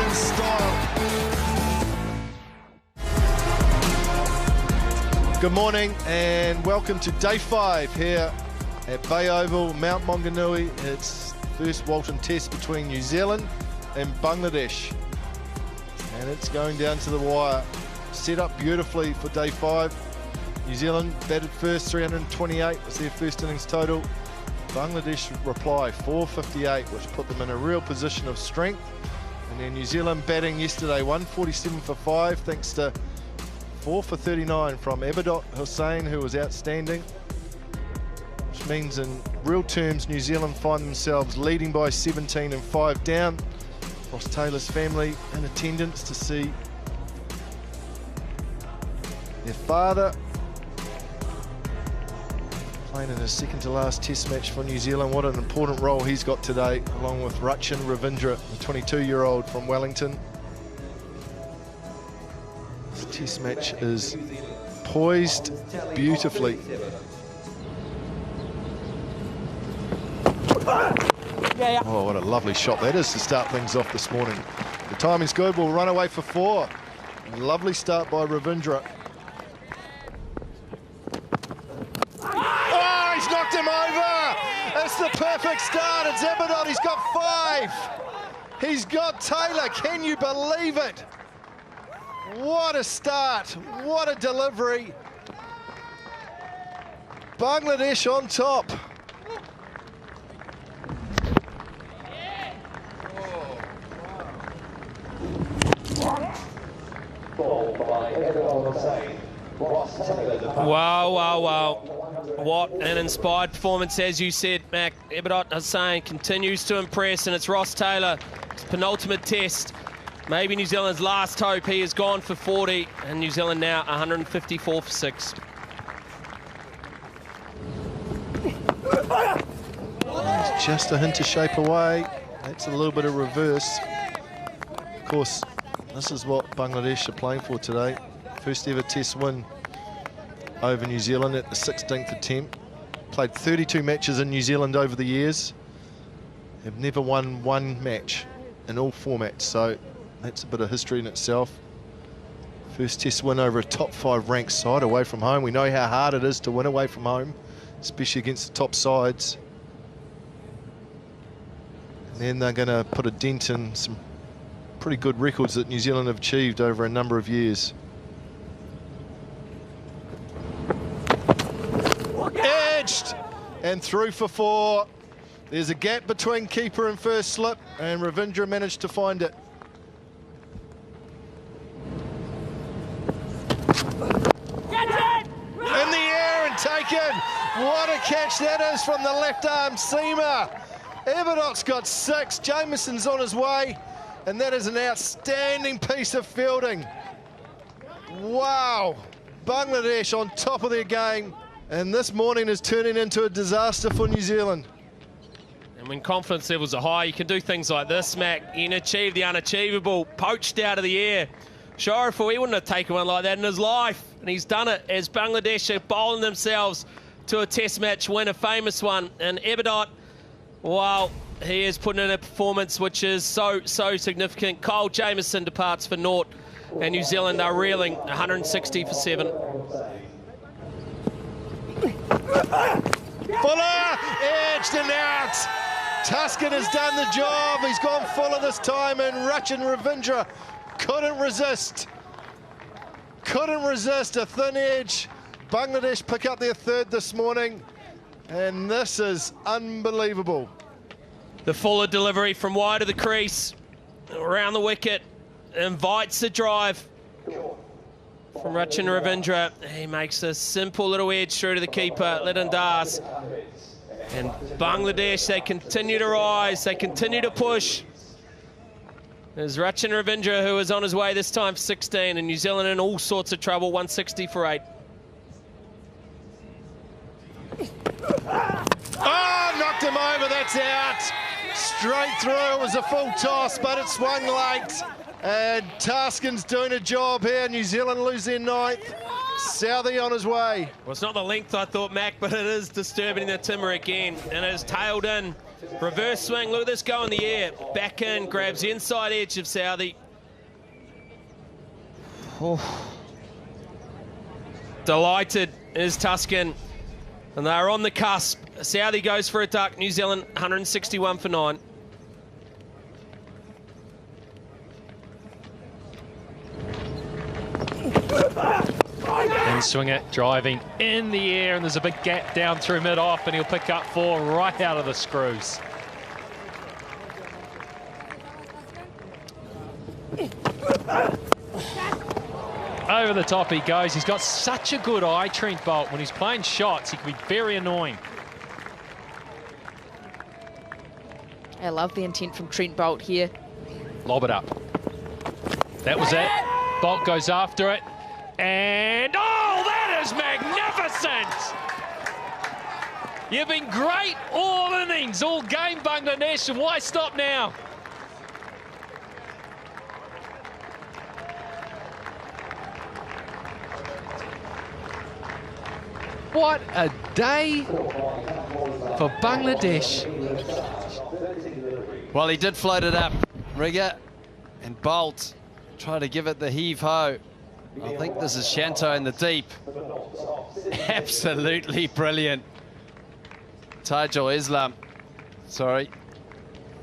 in style. Good morning and welcome to Day 5 here at Bay Oval, Mount Maunganui. It's the first Walton Test between New Zealand and Bangladesh. And it's going down to the wire. Set up beautifully for Day 5. New Zealand batted first, 328 was their first innings total. Bangladesh reply 458, which put them in a real position of strength. And then New Zealand batting yesterday, 147 for 5, thanks to 4 for 39 from Abidot Hussain, who was outstanding. Which means in real terms, New Zealand find themselves leading by 17 and 5 down. Ross Taylor's family in attendance to see their father playing in his second to last test match for New Zealand. What an important role he's got today, along with Rachin Ravindra, the 22-year-old from Wellington. This test match is poised beautifully. Oh, what a lovely shot that is to start things off this morning. The timing's good, we'll run away for 4. Lovely start by Ravindra. Oh, he's knocked him over! It's the perfect start, it's Abidot, he's got 5! He's got Taylor, can you believe it? What a start, what a delivery. Bangladesh on top. Wow, wow, wow. What an inspired performance, as you said, Mac. Abidot Hussain continues to impress, and it's Ross Taylor, his penultimate test. Maybe New Zealand's last hope. He has gone for 40, and New Zealand now 154 for 6. It's just a hint of shape away. That's a little bit of reverse. Of course, this is what Bangladesh are playing for today. First ever test win over New Zealand at the 16th attempt. Played 32 matches in New Zealand over the years. Have never won one match in all formats, so that's a bit of history in itself. First test win over a top 5 ranked side away from home. We know how hard it is to win away from home, especially against the top sides. And then they're going to put a dent in some pretty good records that New Zealand have achieved over a number of years. Edged and through for 4. There's a gap between keeper and first slip, and Ravindra managed to find it. In the air and taken. What a catch that is from the left arm seamer. Abidot's got 6. Jamieson's on his way. And that is an outstanding piece of fielding. Wow. Bangladesh on top of their game. And this morning is turning into a disaster for New Zealand. And when confidence levels are high, you can do things like this, Mac. You can achieve the unachievable, poached out of the air. Shariful, he wouldn't have taken one like that in his life. And he's done it as Bangladesh are bowling themselves to a test match win, a famous one. And Abidot, wow, he is putting in a performance which is so significant. Kyle Jamieson departs for naught, and New Zealand are reeling 160 for 7. Fuller, edged and out. Tuscan has done the job. He's gone Fuller this time, and Rachin Ravindra couldn't resist. Couldn't resist a thin edge. Bangladesh pick up their 3rd this morning, and this is unbelievable. The Fuller delivery from wide of the crease, around the wicket, invites the drive from Rachin Ravindra. He makes a simple little edge through to the keeper, Lidan Das. And Bangladesh, they continue to rise, they continue to push. There's Rachin Ravindra, who is on his way this time for 16, and New Zealand in all sorts of trouble, 160 for 8. Oh, knocked him over, that's out. Straight through, it was a full toss, but it swung late. And Tuscan's doing a job here. New Zealand lose their 9th. Southey on his way. Well, it's not the length I thought, Mac, but it is disturbing the timber again. And it is tailed in Reverse swing, look at this go in the air. Back in, grabs the inside edge of Southey. Oh. Delighted is Tuscan. And they're on the cusp. Southey goes for a duck. New Zealand 161 for 9. And swing it, driving in the air, and there's a big gap down through mid-off, and he'll pick up 4 right out of the screws. Over the top he goes. He's got such a good eye, Trent Bolt. When he's playing shots, he can be very annoying. I love the intent from Trent Bolt here. Lob it up. That was it. Bolt goes after it. And, oh, that is magnificent! You've been great all innings, all game, Bangladesh, and why stop now? What a day for Bangladesh. Well, he did float it up, Rigger, and Bolt tried to give it the heave-ho. I think this is Shanto in the deep. Absolutely brilliant. Tajul Islam, sorry.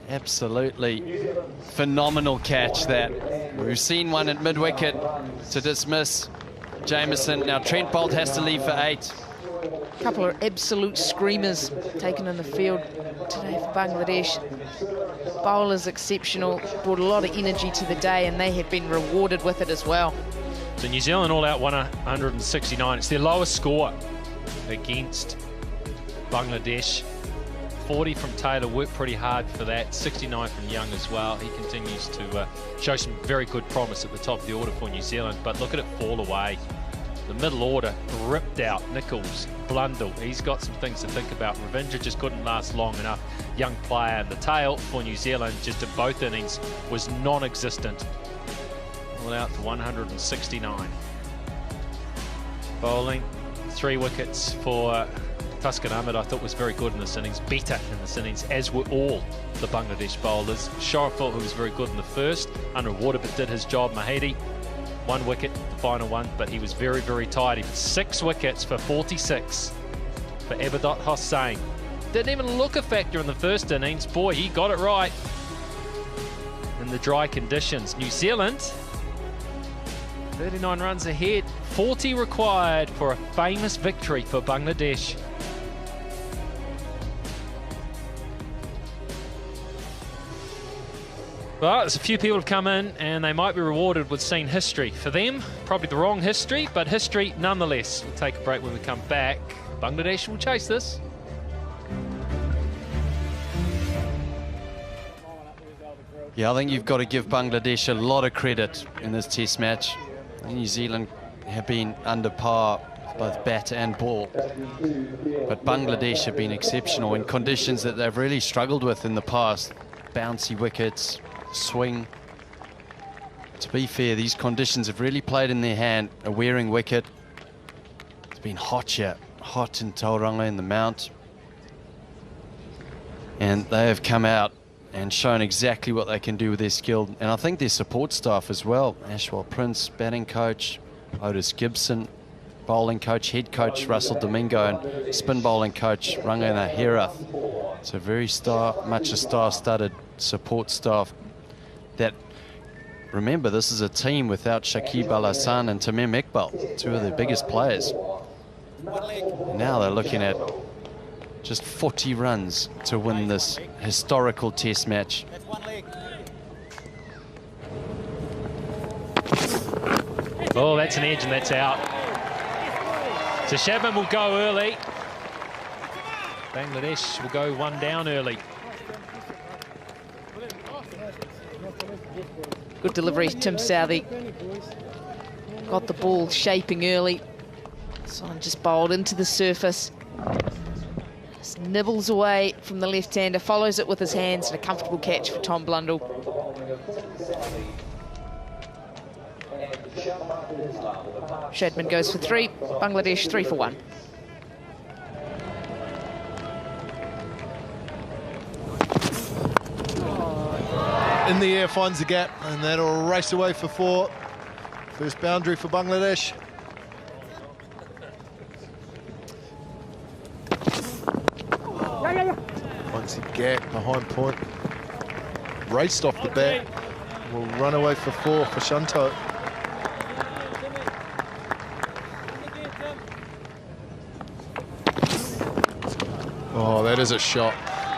Absolutely phenomenal catch that. We've seen one at mid-wicket to dismiss Jameson. Now Trent Bolt has to leave for 8. A couple of absolute screamers taken in the field today for Bangladesh. Bowlers exceptional, brought a lot of energy to the day, and they have been rewarded with it as well. So New Zealand all out 169. It's their lowest score against Bangladesh. 40 from Taylor, worked pretty hard for that. 69 from Young as well. He continues to show some very good promise at the top of the order for New Zealand, but look at it fall away. The middle order ripped out. Nichols, Blundell, he's got some things to think about. Ravindra just couldn't last long enough. Young player. And the tail for New Zealand just in both innings was non-existent. All out to 169. Bowling, 3 wickets for Tuscan Ahmed, I thought was very good in this innings, better in this innings, as were all the Bangladesh bowlers. Shariful, who was very good in the first, unrewarded but did his job. Mahidi, 1 wicket, the final one, but he was very, very tired. He had 6 wickets for 46 for Abidot Hossain. Didn't even look a factor in the first innings. Boy, he got it right in the dry conditions. New Zealand, 39 runs ahead, 40 required for a famous victory for Bangladesh. Well, there's a few people have come in and they might be rewarded with seeing history. For them, probably the wrong history, but history nonetheless. We'll take a break when we come back. Bangladesh will chase this. Yeah, I think you've got to give Bangladesh a lot of credit in this test match. New Zealand have been under par, both bat and ball. But Bangladesh have been exceptional in conditions that they've really struggled with in the past. Bouncy wickets, swing. To be fair, these conditions have really played in their hand. A wearing wicket. It's been hot here, hot in Tauranga in the Mount. And they have come out and shown exactly what they can do with their skill. And I think their support staff as well. Ashwell Prince, batting coach, Otis Gibson, bowling coach, head coach Russell Domingo, and spin bowling coach Rangana Herath. So very much a star-studded support staff that, remember, this is a team without Shakib Al Hassan and Tamim Iqbal, 2 of their biggest players. Now they're looking at just 40 runs to win this historical test match. Oh, that's an edge and that's out. So Shabman will go early. Bangladesh will go 1 down early. Good delivery, Tim Southey. Got the ball shaping early. Son just bowled into the surface. Just nibbles away from the left-hander, follows it with his hands, and a comfortable catch for Tom Blundell. Shadman goes for 3, Bangladesh 3 for 1. in the air, finds the gap, and that'll race away for 4. First boundary for Bangladesh. Finds the gap behind point. Raced off the bat. Will run away for 4 for Shanto. Oh, that is a shot.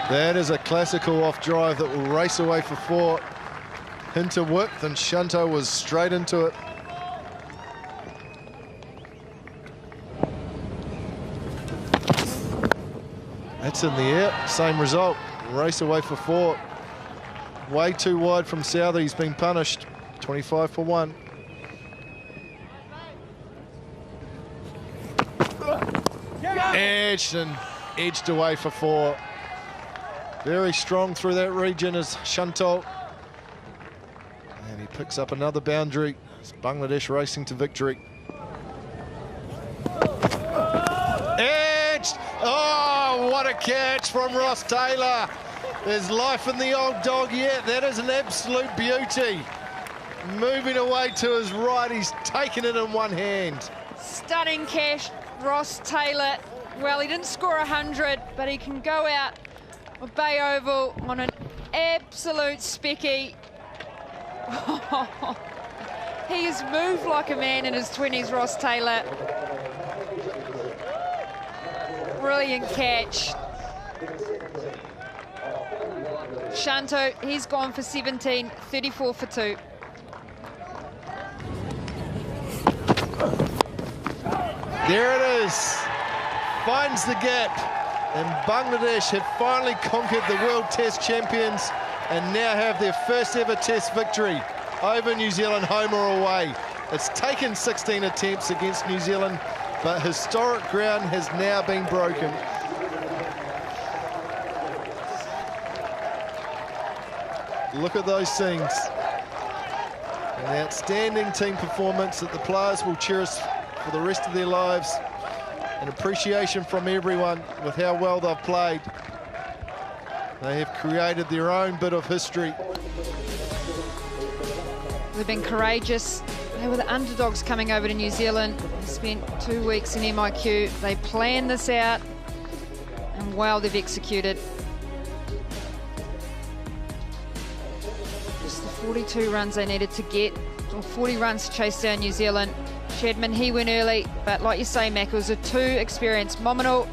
That is a classical off drive that will race away for 4. Into width, and Shanto was straight into it. That's in the air, same result. Race away for 4. Way too wide from Southey, he's been punished. 25 for 1. Edged and edged away for 4. Very strong through that region is Shanto. And he picks up another boundary. It's Bangladesh racing to victory. Edged! Oh, what a catch from Ross Taylor. There's life in the old dog yet. That is an absolute beauty. Moving away to his right, he's taken it in one hand. Stunning catch, Ross Taylor. Well, he didn't score 100, but he can go out of Bay Oval on an absolute specky. He has moved like a man in his 20s, Ross Taylor. Brilliant catch. Shanto, he's gone for 17, 34 for 2. There it is. Finds the gap. And Bangladesh have finally conquered the World Test Champions and now have their first ever Test victory over New Zealand, home or away. It's taken 16 attempts against New Zealand, but historic ground has now been broken. Look at those scenes. An outstanding team performance that the players will cherish for the rest of their lives. An appreciation from everyone with how well they've played. They have created their own bit of history. They've been courageous. They were the underdogs coming over to New Zealand. They spent 2 weeks in MIQ. They planned this out, and wow, they've executed. Just the 42 runs they needed to get, or 40 runs to chase down New Zealand. Shedman, he went early, but like you say, Mac, it was a 2 experienced Mominal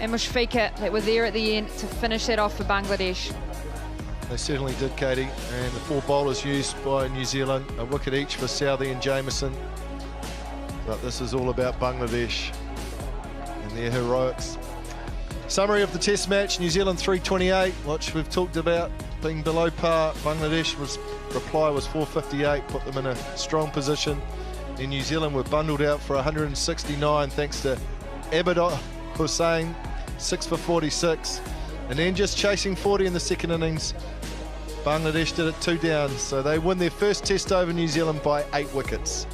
and Mushfika that were there at the end to finish that off for Bangladesh. They certainly did, Katie, and the 4 bowlers used by New Zealand, a wicket each for Southey and Jameson. But this is all about Bangladesh and their heroics. Summary of the Test match: New Zealand 328, which we've talked about being below par. Bangladesh reply was 458, put them in a strong position. In New Zealand were bundled out for 169 thanks to Abid Hussain, 6 for 46. And then just chasing 40 in the second innings, Bangladesh did it 2 down. So they win their first test over New Zealand by 8 wickets.